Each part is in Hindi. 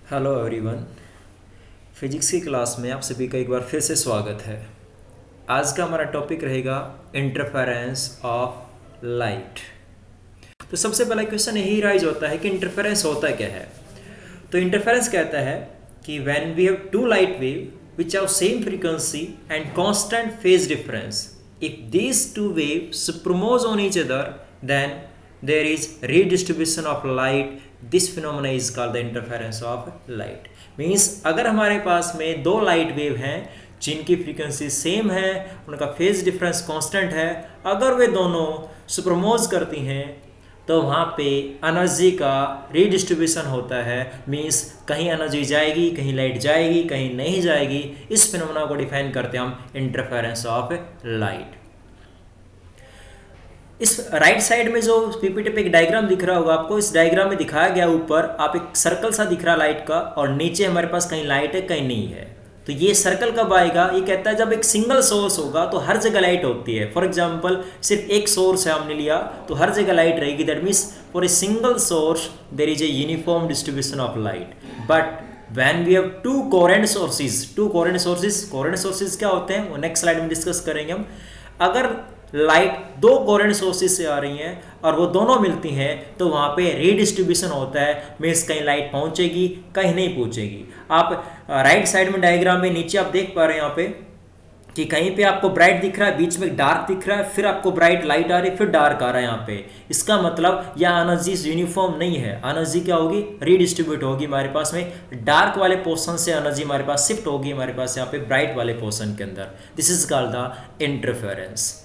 Hello everyone. फिजिक्स की क्लास में आप सभी का एक बार फिर से स्वागत है। आज का हमारा टॉपिक रहेगा इंटरफेरेंस ऑफ लाइट। तो सबसे पहला क्वेश्चन यही राइज होता है कि इंटरफेरेंस होता क्या है। तो इंटरफेरेंस कहता है कि when we have two light wave which have same frequency and constant phase difference, if these two wave superpose on each other then there is redistribution of light. This phenomena is called the interference of light. Means अगर हमारे पास में दो लाइट वेव हैं जिनकी फ्रीक्वेंसी सेम है, उनका फेज डिफरेंस कांस्टेंट है, अगर वे दोनों सुपरमोज करती हैं तो वहाँ पे एनर्जी का रीडिस्ट्रीब्यूशन होता है। मीन्स कहीं एनर्जी जाएगी, कहीं लाइट जाएगी, कहीं नहीं जाएगी। इस फिनोमेना को डिफाइन करते हैं हम इंटरफेरेंस ऑफ लाइट। इस राइट साइड में जो पीपीटी पे एक डायग्राम दिख रहा होगा आपको, इस डायग्राम में दिखाया गया ऊपर आप एक सर्कल सा दिख रहा लाइट का, और नीचे हमारे पास कहीं लाइट है कहीं नहीं है। तो ये सर्कल कब आएगा? ये कहता है जब एक सिंगल सोर्स होगा तो हर जगह लाइट होती है। फॉर एग्जांपल सिर्फ एक सोर्स है हमने लिया तो हर जगह लाइट रहेगी। That means for a single source there is a uniform distribution of light. But when we have two coherent sources क्या होते हैं वो नेक्स्ट स्लाइड में डिस्कस करेंगे हम। अगर लाइट दो कोहेरेंट सोर्सेज से आ रही हैं और वो दोनों मिलती हैं तो वहाँ पे रीडिस्ट्रीब्यूशन होता है। मीन्स कहीं लाइट पहुँचेगी कहीं नहीं पहुँचेगी। आप राइट साइड में डायग्राम में नीचे आप देख पा रहे हैं यहाँ पे कि कहीं पे आपको ब्राइट दिख रहा है, बीच में डार्क दिख रहा है, फिर आपको ब्राइट लाइट आ रही है, फिर डार्क आ रहा है यहाँ पे। इसका मतलब यह एनर्जी यूनिफॉर्म नहीं है। एनर्जी क्या होगी? रीडिस्ट्रीब्यूट होगी। हमारे पास में डार्क वाले पोर्शन से एनर्जी हमारे पास शिफ्ट होगी हमारे पास यहाँ पे ब्राइट वाले पोर्शन के अंदर। This is called the interference.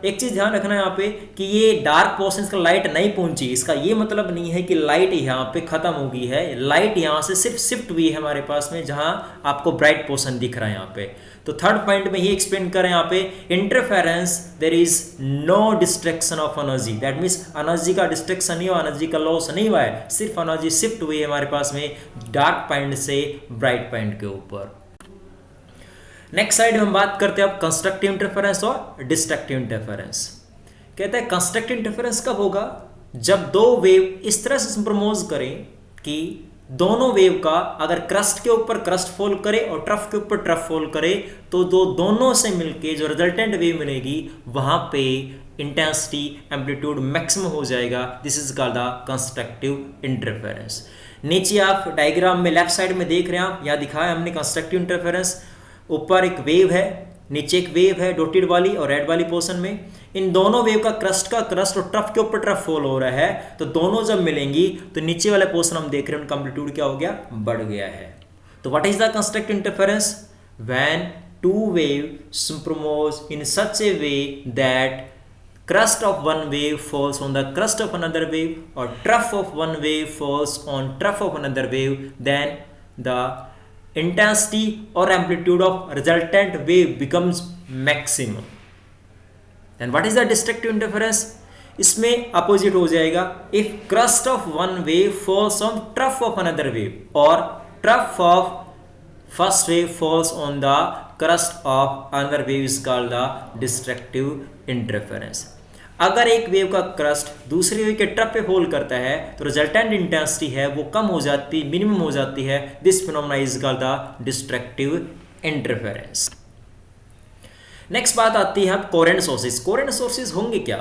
एक चीज ध्यान रखना यहाँ पे कि ये डार्क पोर्शन का लाइट नहीं पहुंची, इसका ये मतलब नहीं है कि लाइट यहाँ पे खत्म हो गई है। लाइट यहाँ से सिर्फ शिफ्ट हुई है हमारे पास में जहाँ आपको ब्राइट पोर्शन दिख रहा है यहाँ पे। तो थर्ड पॉइंट में ये एक्सप्लेन करें यहाँ पे, interference there is no distraction of energy. That means energy का डिस्ट्रैक्शन नहीं हुआ, एनर्जी का लॉस नहीं हुआ है, सिर्फ एनर्जी शिफ्ट हुई है हमारे पास में डार्क पॉइंट से ब्राइट पॉइंट के ऊपर। नेक्स्ट साइड में हम बात करते हैं अब कंस्ट्रक्टिव इंटरफेरेंस और डिस्ट्रक्टिव इंटरफेरेंस। कहते हैं कंस्ट्रक्टिव इंटरफेरेंस कब होगा? जब दो वेव इस तरह से सुपरमोज करें कि दोनों वेव का अगर क्रस्ट के ऊपर क्रस्ट फॉल करे और ट्रफ के ऊपर ट्रफ फॉल करे तो दोनों से मिलके जो रिजल्टेंट वेव मिलेगी वहां पे इंटेंसिटी एम्पलीट्यूड मैक्सिमम हो जाएगा। This is called the constructive interference. नीचे आप डायग्राम में लेफ्ट साइड में देख रहे हैं, आप यहाँ दिखाया हमने कंस्ट्रक्टिव इंटरफेरेंस। ऊपर एक वेव है, नीचे एक वेव है डॉटेड वाली और रेड वाली पोर्शन में। इन दोनों वेव का क्रस्ट और ट्रफ के ऊपर ट्रफ फॉल हो रहा है। तो दोनों जब मिलेंगी तो नीचे वाला पोर्शन हम देख रहे हैं उनका एम्पलीट्यूड क्या हो गया? बढ़ गया है। तो what is the constructive interference? When two wave superpose in such a way that crust of one wave falls on the crust of another wave or trough of one wave falls on trough of another wave, then the intensity or amplitude of resultant wave becomes maximum. And what is the destructive interference? इसमें अपोजिट हो जाएगा। if crust of one wave falls on trough of another wave or trough of first wave falls on the crust of another wave is called the destructive interference. अगर एक वेव का क्रस्ट दूसरी वेव के ट्रफ पे फॉल करता है तो रिजल्टेंट इंटेंसिटी है वो कम हो जाती, मिनिमम हो जाती है। This phenomena is called the destructive interference. Next बात आती है अब कोहेरेंट सोर्सेज। कोहेरेंट सोर्सेज होंगे क्या?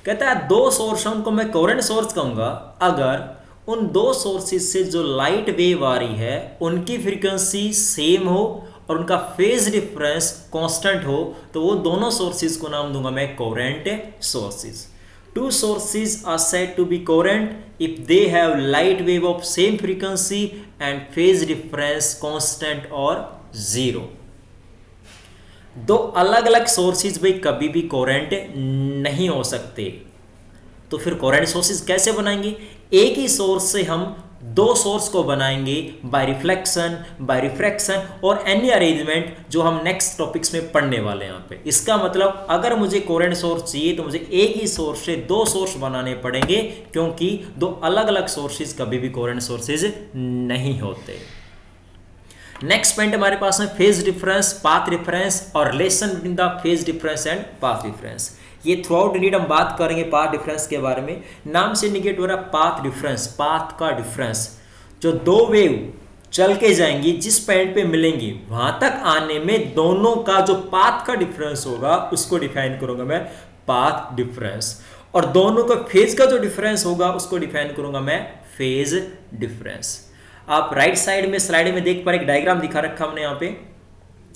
कहता है दो सोर्स हैं उनको मैं कोहेरेंट सोर्स कहूंगा अगर उन दो सोर्सेज से जो लाइट वेव आ रही है उनकी फ्रीक्वेंसी सेम हो और उनका फेज डिफरेंस कांस्टेंट हो तो वो दोनों सोर्सेज को नाम दूंगा मैं coherent sources. Two sources are said to be coherent if they have light wave of same frequency and phase difference constant और जीरो। दो अलग अलग सोर्सेज भाई कभी भी कोहेरेंट नहीं हो सकते। तो फिर कोहेरेंट सोर्सेज कैसे बनाएंगे? एक ही सोर्स से हम दो सोर्स को बनाएंगे बाय रिफ्लेक्शन, बाय रिफ्रैक्शन और एनी अरेंजमेंट जो हम नेक्स्ट टॉपिक्स में पढ़ने वाले हैं यहाँ पे। इसका मतलब अगर मुझे कोहेरेंट सोर्स चाहिए तो मुझे एक ही सोर्स से दो सोर्स बनाने पड़ेंगे क्योंकि दो अलग अलग सोर्सेज कभी भी कोहेरेंट सोर्सेज नहीं होते। नेक्स्ट पॉइंट हमारे पास में फेज डिफरेंस, पाथ डिफरेंस और relation between the phase difference and path difference. ये थ्रू आउट यूनिट हम बात करेंगे पाथ डिफरेंस के बारे में। नाम से इंडिकेट हो रहा है पाथ डिफरेंस, पाथ का डिफरेंस। जो दो वेव चल के जाएंगी, जिस पॉइंट पे मिलेंगी वहां तक आने में दोनों का जो पाथ का डिफरेंस होगा उसको डिफाइन करूंगा मैं पाथ डिफरेंस, और दोनों का फेज का जो डिफरेंस होगा उसको डिफाइन करूंगा मैं फेज डिफरेंस। आप राइट साइड में स्लाइड में देख पा रहे एक डायग्राम दिखा रखा हमने यहाँ पे,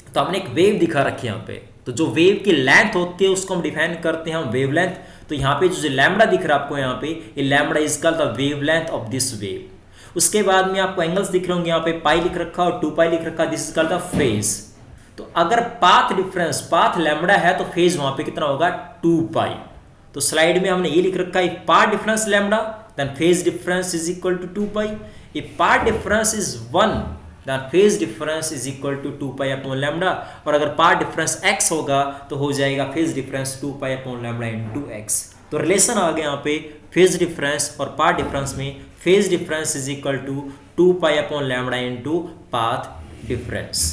तो हमने एक वेव दिखा रखी है यहाँ पे, तो जो वेव की लेंथ होती है उसको हम डिफाइन करते हैं हम वेवलेंथ। तो यहाँ पे जो लैम्बडा दिख रहा है आपको यहाँ पे, ये lambda is called the wavelength of this wave. उसके बाद में आपको एंगल्स दिख रहे होंगे यहाँ पे, पाई लिख रखा और 2 पाई लिख रखा, this is called the phase. तो अगर पाथ डिफरेंस पाथ लैम्बडा है तो फेज वहां पे कितना होगा 2 पाई। तो स्लाइड में हमने ये लिख रखा है path difference lambda then phase difference is equal to 2 pi. If path difference is 1 then phase difference is equal to 2 pi upon lambda, और अगर पाथ डिफरेंस x होगा तो हो जाएगा phase difference 2 pi upon lambda into x। तो रिलेशन आ गया यहाँ पे फेज डिफरेंस और पाथ डिफरेंस में, phase difference is equal to 2 pi upon lambda into path difference.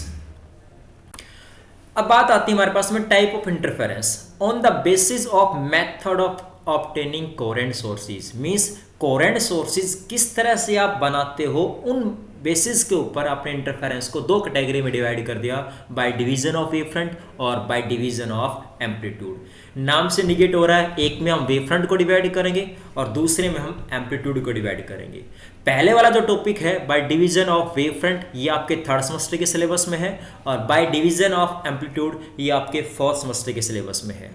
अब बात आती है हमारे पास में type of interference on the basis of method of obtaining coherent sources. Means coherent sources किस तरह से आप बनाते हो, उन बेसिस के ऊपर आपने इंटरफेरेंस को दो कैटेगरी में डिवाइड कर दिया, by division of wave front और बाय डिवीजन ऑफ एम्पलीट्यूड। नाम से निगेट हो रहा है, एक में हम वेव फ्रंट को डिवाइड करेंगे और दूसरे में हम एम्पलीट्यूड को डिवाइड करेंगे। पहले वाला जो टॉपिक है by division of wave front, ये आपके थर्ड सेमेस्टर के सिलेबस में है, और बाय डिवीजन ऑफ एम्पलीट्यूड ये आपके फोर्थ सेमेस्टर के सिलेबस में है।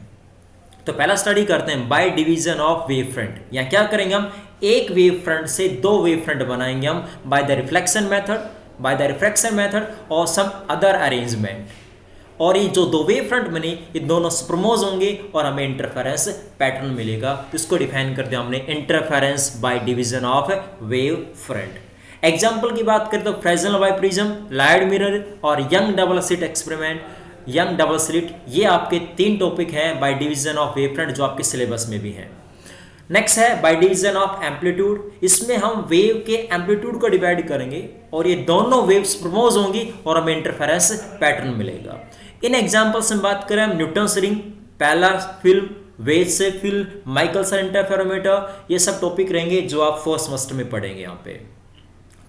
तो पहला स्टडी करते हैं by division of wave front. यहाँ क्या करेंगे हम, एक वेव फ्रंट से दो वेव फ्रंट बनाएंगे हम बाय द रिफ्लेक्शन मेथड और सम अदर अरेंजमेंट। और ये जो दो वेव फ्रंट बने ये दोनों सुपरमोज होंगे और हमें इंटरफेरेंस पैटर्न मिलेगा। तो इसको डिफाइन कर दिया हमने interference by division of wave front. Example की बात करें तो फ्रेस्नेल बाइप्रिज्म, लायर्ड मिरर और young double slit experiment. Young double slit ये आपके 3 टॉपिक हैं by division of wave front जो आपके सिलेबस में भी हैं। नेक्स्ट है बाय डिवीजन ऑफ एम्पलीट्यूड, इसमें हम वेव के एम्पलीट्यूड को डिवाइड करेंगे और ये दोनों वेव्स प्रमोज होंगी और हमें इंटरफेरेंस पैटर्न मिलेगा। इन एग्जाम्पल से हम बात करें हम Newton's ring, parallel film, wedge से फिल्म, माइकलसन इंटरफेरोमीटर, ये सब टॉपिक रहेंगे जो आप फर्स्ट सेमेस्टर में पढ़ेंगे यहाँ पे।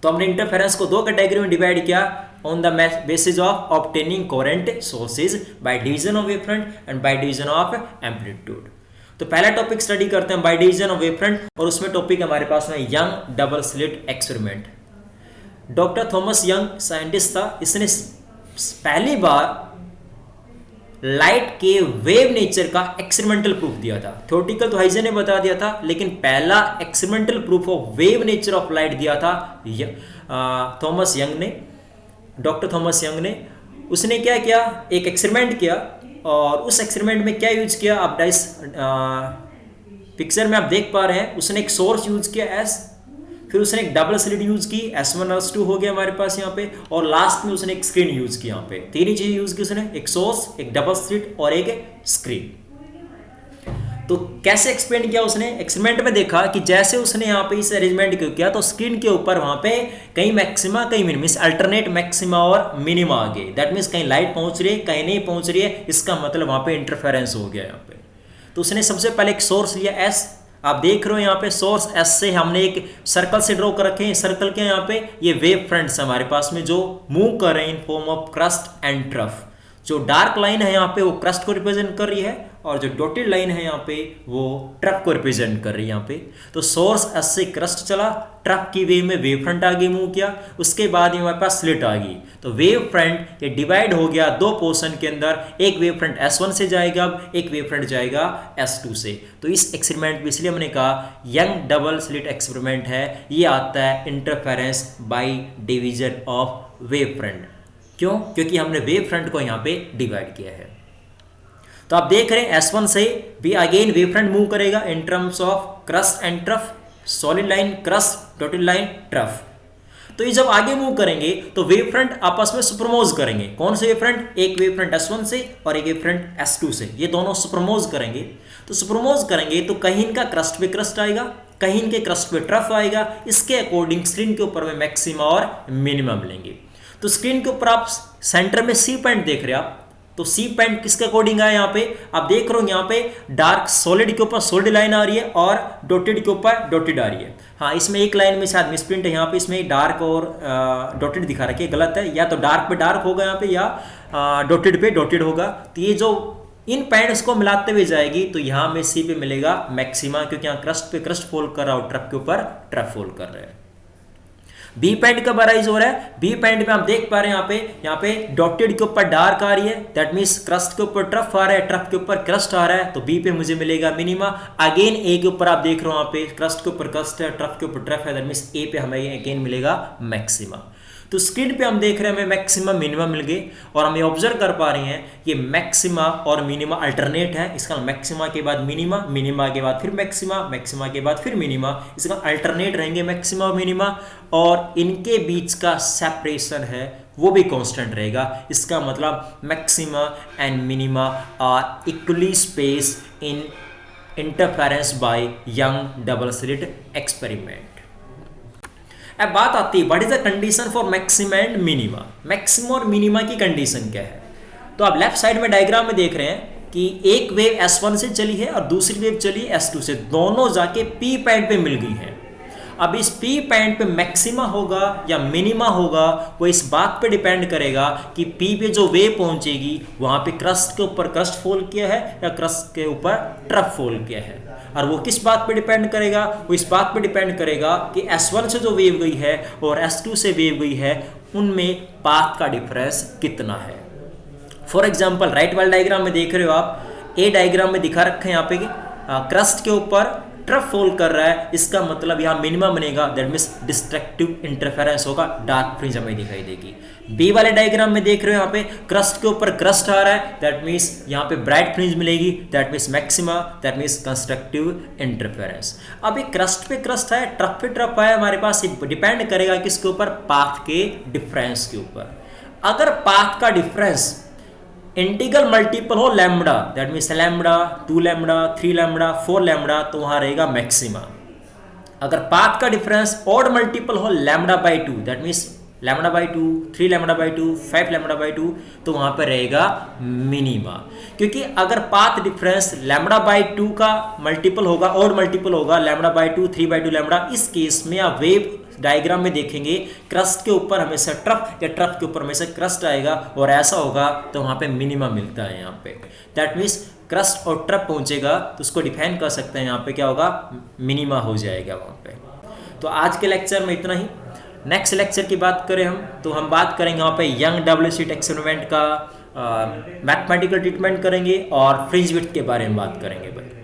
तो हमने इंटरफेरेंस को दो कैटेगरी में डिवाइड किया on the basis of obtaining coherent sources by division of wave front end by division of amplitude. तो पहला टॉपिक स्टडी करते हैं by division of wave front, और उसमें टॉपिक हमारे पास में young double slit experiment. Doctor Thomas young scientist था, इसने पहली बार लाइट के वेव नेचर का एक्सपेरिमेंटल प्रूफ दिया था। थ्योरेटिकल तो हाइजन ने बता दिया था, लेकिन पहला experimental proof of wave nature of light दिया था थॉमस यंग ने, डॉक्टर थॉमस यंग ने। उसने क्या किया, एक एक्सपेरिमेंट किया, और उस एक्सपेरिमेंट में क्या यूज किया आप डाइस पिक्चर में आप देख पा रहे हैं। उसने एक सोर्स यूज किया S, फिर उसने एक डबल स्लिट यूज की S1 S2 हो गया हमारे पास यहाँ पे, और लास्ट में उसने एक स्क्रीन यूज की। यहाँ पे 3 ही चीजें यूज की उसने, एक सोर्स, एक डबल स्लिट और एक स्क्रीन। तो कैसे एक्सपेरिमेंट किया उसने, एक्सपेरिमेंट में देखा कि जैसे उसने यहाँ पे इस अरेंजमेंट को किया तो स्क्रीन के ऊपर वहां पे कहीं मैक्सिमा कहीं मिनिमा, अल्टरनेट मैक्सिमा और मिनिमा आ गए। दैट मीन्स कहीं लाइट पहुंच रही है कहीं नहीं पहुंच रही है, इसका मतलब वहां पे इंटरफेरेंस हो गया यहाँ पे। तो उसने सबसे पहले एक सोर्स लिया S, आप देख रहे हो यहाँ पे सोर्स S से हमने एक सर्कल से ड्रॉ कर रखे हैं। सर्कल के यहाँ पे ये वेव फ्रंट्स हमारे पास में जो मूव कर रहे हैं in form of crust and trough. जो डार्क लाइन है यहाँ पे वो क्रस्ट को रिप्रेजेंट कर रही है, और जो डॉटेड लाइन है यहाँ पे वो ट्रफ को रिप्रेजेंट कर रही है यहाँ पे। तो सोर्स S से क्रस्ट चला, ट्रफ की वेव में वेव फ्रंट आगे मूव किया, उसके बाद हमारे पास स्लिट आ गई। तो वेव फ्रंट ये डिवाइड हो गया दो पोर्शन के अंदर, एक वेव फ्रंट S1 से जाएगा, अब एक वेव फ्रंट जाएगा S2 से। तो इस एक्सपेरिमेंट में इसलिए हमने कहा यंग डबल स्लिट एक्सपेरिमेंट है, ये आता है interference by division of wave front. क्यों? क्योंकि हमने वेव फ्रंट को यहाँ पे डिवाइड किया है। तो आप देख रहे हैं S1 से भी अगेन वेव फ्रंट मूव करेगा in terms of crust and trough, solid line crust, dotted line trough. तो ये जब आगे मूव करेंगे तो वेव फ्रंट आपस में सुपरमोज करेंगे। कौन से वेव फ्रंट? एक वेव फ्रंट S1 से और एक वेव फ्रंट S2 से, ये दोनों सुपरमोज करेंगे। तो सुपरमोज करेंगे तो कहीं इनका क्रस्ट पे क्रस्ट आएगा, कहीं इनके क्रस्ट पे ट्रफ आएगा। इसके अकॉर्डिंग स्क्रीन के ऊपर में मैक्सिमा और मिनिमा मिलेंगे। तो स्क्रीन के ऊपर आप सेंटर में C पॉइंट देख रहे हैं आप, तो सी पेंट किसके अकॉर्डिंग है यहाँ पे, आप देख रहे हो यहाँ पे डार्क सॉलिड के ऊपर सॉलिड लाइन आ रही है और डॉटेड के ऊपर डॉटेड आ रही है। हाँ, इसमें एक लाइन में शायद मिसप्रिंट है, यहाँ पे इसमें डार्क और डॉटेड दिखा रखी है, गलत है, या तो डार्क पे डार्क होगा यहाँ पे या डॉटेड पे डॉटेड होगा। तो ये जो इन पैंट्स को मिलाते हुए जाएगी तो यहाँ में सी पे मिलेगा मैक्सिमा, क्योंकि यहाँ क्रस्ट पे क्रस्ट फॉल कर रहा है और ट्रफ के ऊपर ट्रफ फॉल कर रहे हैं। बी पैंट कब अराइज हो रहा है, बी पैंट में आप देख पा रहे हैं यहाँ पे डॉटेड के ऊपर डार्क आ रही है, दैट मींस क्रस्ट के ऊपर ट्रफ आ रहा है, ट्रफ के ऊपर क्रस्ट आ रहा है, तो बी पे मुझे मिलेगा मिनिमा। अगेन ए के ऊपर आप देख रहे हो यहाँ पे क्रस्ट के ऊपर क्रस्ट है, ट्रफ के ऊपर ट्रफ है, दैट मींस ए पे हमें अगेन मिलेगा मैक्सिमा। तो स्क्रीन पे हम देख रहे हैं हमें मैक्सिमा मिनिमा मिल गए और हम ये ऑब्जर्व कर पा रहे हैं ये मैक्सिमा और मिनिमा अल्टरनेट है। इसका मैक्सिमा के बाद मिनिमा, मिनिमा के बाद फिर मैक्सिमा, मैक्सिमा के बाद फिर मिनिमा, इसका अल्टरनेट रहेंगे मैक्सिमा और मिनिमा, और इनके बीच का सेपरेशन है वो भी कांस्टेंट रहेगा। इसका मतलब maxima and minima are equally space in interference by Young double slit experiment. अब बात आती है what is the condition for maxima and minima. Maxima और मिनिमा की कंडीशन क्या है, तो आप लेफ्ट साइड में डायग्राम में देख रहे हैं कि एक वेव S1 से चली है और दूसरी वेव चली है S2 से, दोनों जाके P पॉइंट पे मिल गई हैं। अब इस P पॉइंट पे मैक्सिमा होगा या मिनिमा होगा वो इस बात पे डिपेंड करेगा कि P पे जो वेव पहुंचेगी वहां पे क्रस्ट के ऊपर क्रस्ट फॉल किया है या क्रस्ट के ऊपर ट्रफ फॉल किया है। और वो किस बात पे डिपेंड करेगा, वो इस बात पे डिपेंड करेगा कि S1 से जो वेव गई है और S2 से वेव गई है उनमें पाथ का डिफरेंस कितना है। फॉर एग्जांपल राइट वाले डायग्राम में देख रहे हो आप, ए डायग्राम में दिखा रखा है यहाँ पे क्रस्ट के ऊपर ट्रफ फॉल कर रहा है, इसका मतलब यहाँ मिनिमम बनेगा, दैट मींस डिस्ट्रक्टिव इंटरफेरेंस होगा, डार्क फ्रिंज हमें दिखाई देगी। बी वाले डायग्राम में देख रहे हो यहाँ पे क्रस्ट के ऊपर क्रस्ट आ रहा है, दैट मींस यहाँ पे ब्राइट फ्रिंज मिलेगी, that means maxima, that means constructive interference. अब ये क्रस्ट पे क्रस्ट है, ट्रफ पे ट्रफ है, हमारे पास डिपेंड करेगा किसके ऊपर, पाथ के डिफरेंस के ऊपर। अगर पाथ का डिफरेंस इंटीग्रल मल्टीपल हो lambda, that means lambda, 2 lambda, 3 lambda, 4 lambda, तो वहां रहेगा मैक्सिमा। अगर पाथ का डिफरेंस ऑड मल्टीपल हो lambda by 2, that means lambda by 2, 3 lambda by 2, 5 lambda by 2, तो वहां पर रहेगा मिनिमा। क्योंकि अगर पाथ डिफरेंस लैम्बडा बाई 2 का मल्टीपल होगा, ऑड मल्टीपल होगा लैम्बडा बाई 2, 3 बाई 2 लैम्बडा, इस केस में आप वेव डायग्राम में देखेंगे क्रस्ट के ऊपर हमेशा ट्रफ या ट्रफ के ऊपर हमेशा क्रस्ट आएगा, और ऐसा होगा तो वहां पे मिनिमा मिलता है यहाँ पे। दैट मीन्स क्रस्ट और ट्रफ पहुंचेगा तो उसको डिफाइन कर सकते हैं यहाँ पे क्या होगा, मिनिमा हो जाएगा वहां पे। तो आज के लेक्चर में इतना ही। नेक्स्ट लेक्चर की बात करें हम, तो हम बात करेंगे वहाँ पे यंग डबल स्लिट एक्सपेरिमेंट का मैथमेटिकल ट्रीटमेंट करेंगे और फ्रिंज विड्थ के बारे में बात करेंगे भाई।